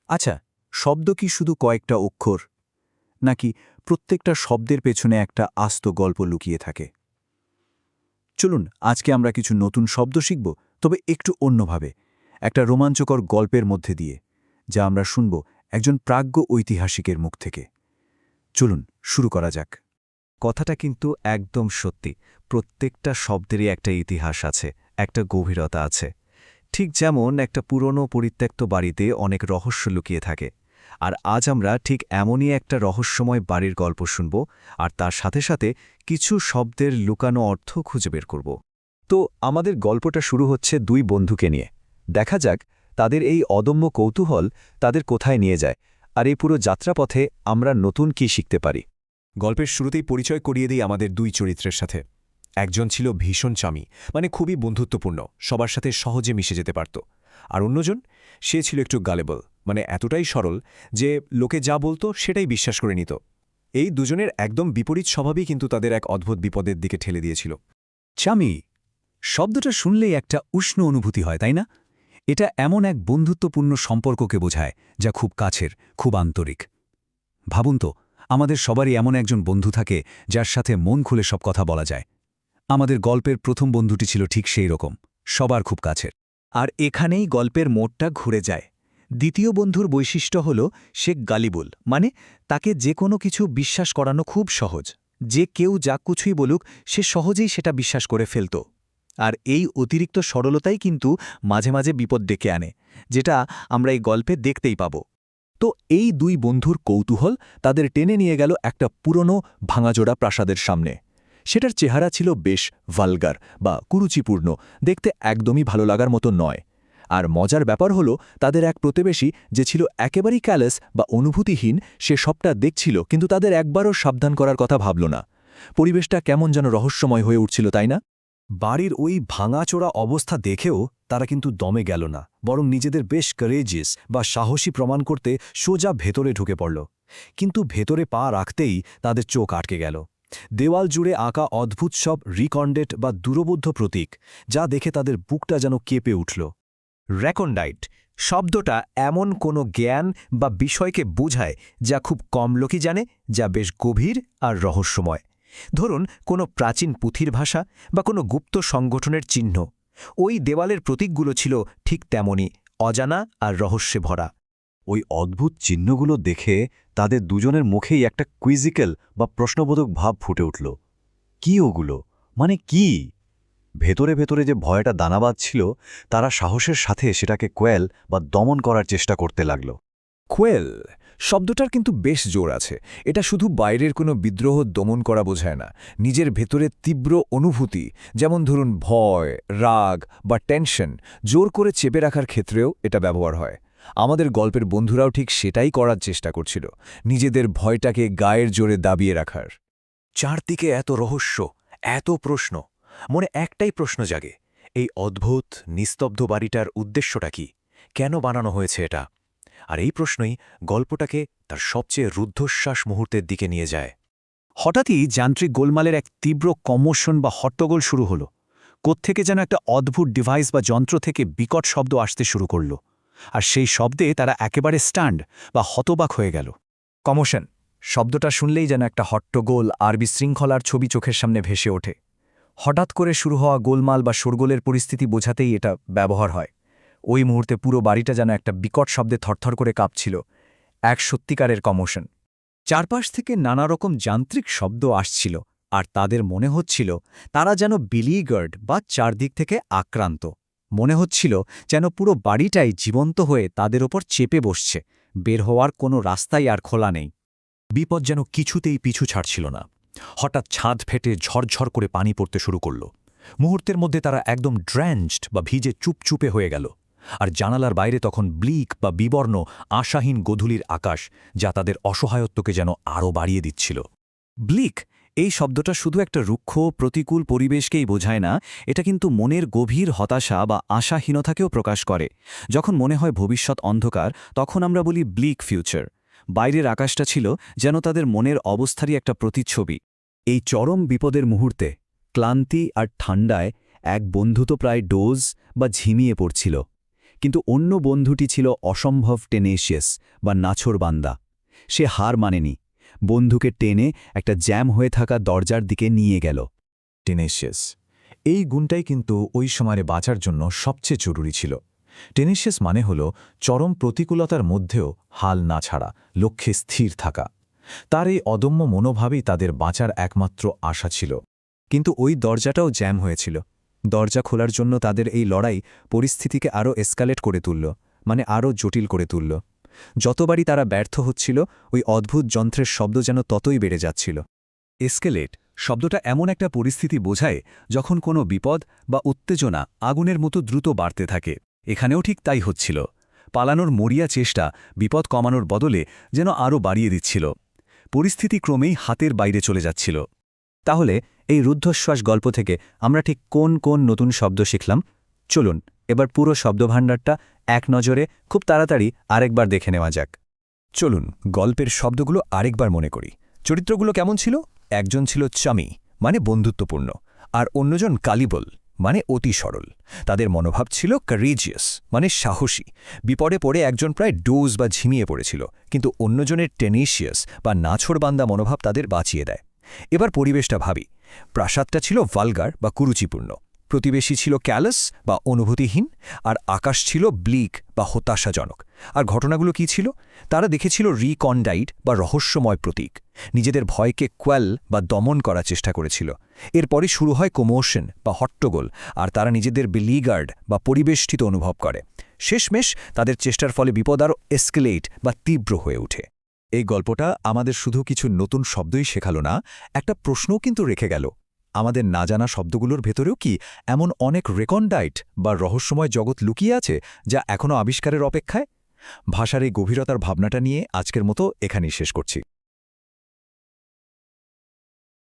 আচ্ছা, শব্দ কি শুধু কয়েকটা অক্ষর, নাকি প্রত্যেকটা শব্দের পেছনে একটা আস্ত গল্প লুকিয়ে থাকে? চলুন আজকে আমরা কিছু নতুন শব্দ শিখব, তবে একটু অন্যভাবে, একটা রোমাঞ্চকর গল্পের মধ্যে দিয়ে, যা আমরা শুনব একজন প্রাজ্ঞ ঐতিহাসিকের মুখ থেকে। চলুন শুরু করা যাক। কথাটা কিন্তু একদম সত্যি। প্রত্যেকটা শব্দেরই একটা ইতিহাস আছে, একটা গভীরতা আছে। ঠিক যেমন একটা পুরনো পরিত্যক্ত বাড়িতে অনেক রহস্য লুকিয়ে থাকে। আর আজ আমরা ঠিক এমনই একটা রহস্যময় বাড়ির গল্প শুনব, আর তার সাথে সাথে কিছু শব্দের লুকানো অর্থ খুঁজে বের করব। তো আমাদের গল্পটা শুরু হচ্ছে দুই বন্ধুকে নিয়ে। দেখা যাক তাদের এই অদম্য কৌতূহল তাদের কোথায় নিয়ে যায়, আর এই পুরো যাত্রাপথে আমরা নতুন কি শিখতে পারি। গল্পের শুরুতেই পরিচয় করিয়ে দিই আমাদের দুই চরিত্রের সাথে। একজন ছিল ভীষণ চামি, মানে খুবই বন্ধুত্বপূর্ণ, সবার সাথে সহজে মিশে যেতে পারত। আর অন্যজন, সে ছিল একটু গালেবল, মানে এতটাই সরল যে লোকে যা বলতো সেটাই বিশ্বাস করে নিত। এই দুজনের একদম বিপরীত স্বভাবই কিন্তু তাদের এক অদ্ভুত বিপদের দিকে ঠেলে দিয়েছিল। চামি শব্দটা শুনলেই একটা উষ্ণ অনুভূতি হয়, তাই না? এটা এমন এক বন্ধুত্বপূর্ণ সম্পর্ককে বোঝায় যা খুব কাছের, খুব আন্তরিক। ভাবুন তো, আমাদের সবারই এমন একজন বন্ধু থাকে যার সাথে মন খুলে সব কথা বলা যায়। আমাদের গল্পের প্রথম বন্ধুটি ছিল ঠিক সেই রকম, সবার খুব কাছের। আর এখানেই গল্পের মোড়টা ঘুরে যায়। দ্বিতীয় বন্ধুর বৈশিষ্ট্য হল সে গালিবুল, মানে তাকে যে কোনো কিছু বিশ্বাস করানো খুব সহজ। যে কেউ যা কিছুই বলুক, সে সহজেই সেটা বিশ্বাস করে ফেলত। আর এই অতিরিক্ত সরলতাই কিন্তু মাঝে মাঝে বিপদ ডেকে আনে, যেটা আমরা এই গল্পে দেখতেই পাব। তো এই দুই বন্ধুর কৌতূহল তাদের টেনে নিয়ে গেল একটা পুরনো ভাঙাজোড়া প্রাসাদের সামনে। সেটার চেহারা ছিল বেশ ভালগার বা কুরুচিপূর্ণ, দেখতে একদমই ভালো লাগার মতো নয়। আর মজার ব্যাপার হলো, তাদের এক প্রতিবেশী যে ছিল একেবারেই ক্যালেস বা অনুভূতিহীন, সে সবটা দেখছিল কিন্তু তাদের একবারও সাবধান করার কথা ভাবল না। পরিবেশটা কেমন যেন রহস্যময় হয়ে উঠছিল, তাই না? বাড়ির ওই ভাঙাচোরা অবস্থা দেখেও তারা কিন্তু দমে গেল না, বরং নিজেদের বেশ কারেজিয়াস বা সাহসী প্রমাণ করতে সোজা ভেতরে ঢুকে পড়ল। কিন্তু ভেতরে পা রাখতেই তাদের চোখ আটকে গেল। দেওয়াল জুড়ে আঁকা অদ্ভুত সব রিকন্ডেট বা দূরবোধ্য প্রতীক, যা দেখে তাদের বুকটা যেন কেঁপে উঠল। রেকন্ডাইট শব্দটা এমন কোনো জ্ঞান বা বিষয়কে বোঝায় যা খুব কম লোকই জানে, যা বেশ গভীর আর রহস্যময়। ধরুন কোনো প্রাচীন পুঁথির ভাষা বা কোনো গুপ্ত সংগঠনের চিহ্ন। ওই দেওয়ালের প্রতীকগুলো ছিল ঠিক তেমনই, অজানা আর রহস্যে ভরা। ওই অদ্ভুত চিহ্নগুলো দেখে তাদের দুজনের মুখেই একটা কুইজিক্যাল বা প্রশ্নবোধক ভাব ফুটে উঠল। কি ওগুলো, মানে কি? ভেতরে ভেতরে যে ভয়টা দানা বাঁধছিল, তারা সাহসের সাথে সেটাকে কোয়েল বা দমন করার চেষ্টা করতে লাগল। কোয়েল শব্দটার কিন্তু বেশ জোর আছে। এটা শুধু বাইরের কোনো বিদ্রোহ দমন করা বোঝায় না, নিজের ভেতরে তীব্র অনুভূতি, যেমন ধরুন ভয়, রাগ বা টেনশন, জোর করে চেপে রাখার ক্ষেত্রেও এটা ব্যবহার হয়। আমাদের গল্পের বন্ধুরাও ঠিক সেটাই করার চেষ্টা করছিল, নিজেদের ভয়টাকে গায়ের জোরে দাবিয়ে রাখার। চারদিকে এত রহস্য, এত প্রশ্ন, মনে একটাই প্রশ্ন জাগে, এই অদ্ভুত নিস্তব্ধ বাড়িটার উদ্দেশ্যটা কি? কেন বানানো হয়েছে এটা? আর এই প্রশ্নই গল্পটাকে তার সবচেয়ে রুদ্ধশ্বাস মুহূর্তের দিকে নিয়ে যায়। হঠাৎই যান্ত্রিক গোলমালের এক তীব্র কম্মোশন বা হট্টগোল শুরু হলো। কোত্থেকে যেন একটা অদ্ভুত ডিভাইস বা যন্ত্র থেকে বিকট শব্দ আসতে শুরু করল। আর সেই শব্দে তারা একেবারে স্ট্যান্ড বা হতবাক হয়ে গেল। কমোশন শব্দটা শুনলেই যেন একটা হট্টগোল আর বিশৃঙ্খলার ছবি চোখের সামনে ভেসে ওঠে। হঠাৎ করে শুরু হওয়া গোলমাল বা শোরগোলের পরিস্থিতি বোঝাতেই এটা ব্যবহার হয়। ওই মুহূর্তে পুরো বাড়িটা যেন একটা বিকট শব্দে থরথর করে কাঁপছিল। এক সত্যিকারের কমোশন। চারপাশ থেকে নানা রকম যান্ত্রিক শব্দ আসছিল, আর তাদের মনে হচ্ছিল তারা যেন বিলিগার্ড বা চারদিক থেকে আক্রান্ত। মনে হচ্ছিল যেন পুরো বাড়িটাই জীবন্ত হয়ে তাদের ওপর চেপে বসছে, বের হওয়ার কোনো রাস্তাই আর খোলা নেই। বিপদ যেন কিছুতেই পিছু ছাড়ছিল না। হঠাৎ ছাদ ফেটে ঝরঝর করে পানি পড়তে শুরু করল। মুহূর্তের মধ্যে তারা একদম ড্র্যাঞ্চড বা ভিজে চুপচুপে হয়ে গেল। আর জানালার বাইরে তখন ব্লিক বা বিবর্ণ আশাহীন গোধূলির আকাশ, যা তাদের অসহায়ত্বকে যেন আরও বাড়িয়ে দিচ্ছিল। ব্লিক এই শব্দটা শুধু একটা রুক্ষ প্রতিকূল পরিবেশকেই বোঝায় না, এটা কিন্তু মনের গভীর হতাশা বা আশাহীনতাকেও প্রকাশ করে। যখন মনে হয় ভবিষ্যৎ অন্ধকার, তখন আমরা বলি ব্লিক ফিউচার। বাইরের আকাশটা ছিল যেন তাদের মনের অবস্থারই একটা প্রতিচ্ছবি। এই চরম বিপদের মুহূর্তে ক্লান্তি আর ঠান্ডায় এক বন্ধু তো প্রায় ডোজ বা ঝিমিয়ে পড়ছিল। কিন্তু অন্য বন্ধুটি ছিল অসম্ভব টেনেশিয়াস বা নাছোড়বান্দা। সে হার মানেনি, বন্ধুকে টেনে একটা জ্যাম হয়ে থাকা দরজার দিকে নিয়ে গেল। টেনেশিয়াস, এই গুণটাই কিন্তু ওই সময়ে বাঁচার জন্য সবচেয়ে জরুরি ছিল। টেনেশিয়াস মানে হল চরম প্রতিকূলতার মধ্যেও হাল না ছাড়া, লক্ষ্যে স্থির থাকা। তার এই অদম্য মনোভাবেই তাদের বাঁচার একমাত্র আশা ছিল। কিন্তু ওই দরজাটাও জ্যাম হয়েছিল। দরজা খোলার জন্য তাদের এই লড়াই পরিস্থিতিকে আরও এসকালেট করে তুলল, মানে আরও জটিল করে তুলল। যতবারই তারা ব্যর্থ হচ্ছিল, ওই অদ্ভুত যন্ত্রের শব্দ যেন ততই বেড়ে যাচ্ছিল। এসকেলেট শব্দটা এমন একটা পরিস্থিতি বোঝায় যখন কোনো বিপদ বা উত্তেজনা আগুনের মতো দ্রুত বাড়তে থাকে। এখানেও ঠিক তাই হচ্ছিল। পালানোর মরিয়া চেষ্টা বিপদ কমানোর বদলে যেন আরও বাড়িয়ে দিচ্ছিল। পরিস্থিতি ক্রমেই হাতের বাইরে চলে যাচ্ছিল। তাহলে এই রুদ্ধশ্বাস গল্প থেকে আমরা ঠিক কোন কোন নতুন শব্দ শিখলাম? চলুন এবার পুরো শব্দভাণ্ডারটা এক নজরে খুব তাড়াতাড়ি আরেকবার দেখে নেওয়া যাক। চলুন গল্পের শব্দগুলো আরেকবার মনে করি। চরিত্রগুলো কেমন ছিল? একজন ছিল চামি, মানে বন্ধুত্বপূর্ণ, আর অন্যজন কালিবল, মানে অতি সরল। তাদের মনোভাব ছিল কারেজিয়াস, মানে সাহসী। বিপদে পড়ে একজন প্রায় ডোজ বা ঝিমিয়ে পড়েছিল, কিন্তু অন্যজনের টেনেশিয়াস বা নাছোড়বান্দা মনোভাব তাদের বাঁচিয়ে দেয়। এবার পরিবেশটা ভাবি। প্রাসাদটা ছিল ভালগার বা কুরুচিপূর্ণ, প্রতিবেশী ছিল ক্যালাস বা অনুভূতিহীন, আর আকাশ ছিল ব্লিক বা হতাশাজনক। আর ঘটনাগুলো কি ছিল? তারা দেখেছিল রিকন্ডাইট বা রহস্যময় প্রতীক, নিজেদের ভয়কে কোয়েল বা দমন করার চেষ্টা করেছিল। এরপরে শুরু হয় কোমোশন বা হট্টগোল, আর তারা নিজেদের বিলিগার্ড বা পরিবেষ্টিত অনুভব করে। শেষমেশ তাদের চেষ্টার ফলে বিপদ আরও এসকেলেট বা তীব্র হয়ে ওঠে। এই গল্পটা আমাদের শুধু কিছু নতুন শব্দই শেখালো না, একটা প্রশ্নও কিন্তু রেখে গেল। আমাদের না জানা শব্দগুলোর ভেতরেও কি এমন অনেক রেকন্ডাইট বা রহস্যময় জগৎ লুকিয়ে আছে, যা এখনও আবিষ্কারের অপেক্ষায়? ভাষার এই গভীরতার ভাবনাটা নিয়ে আজকের মতো এখানেই শেষ করছি।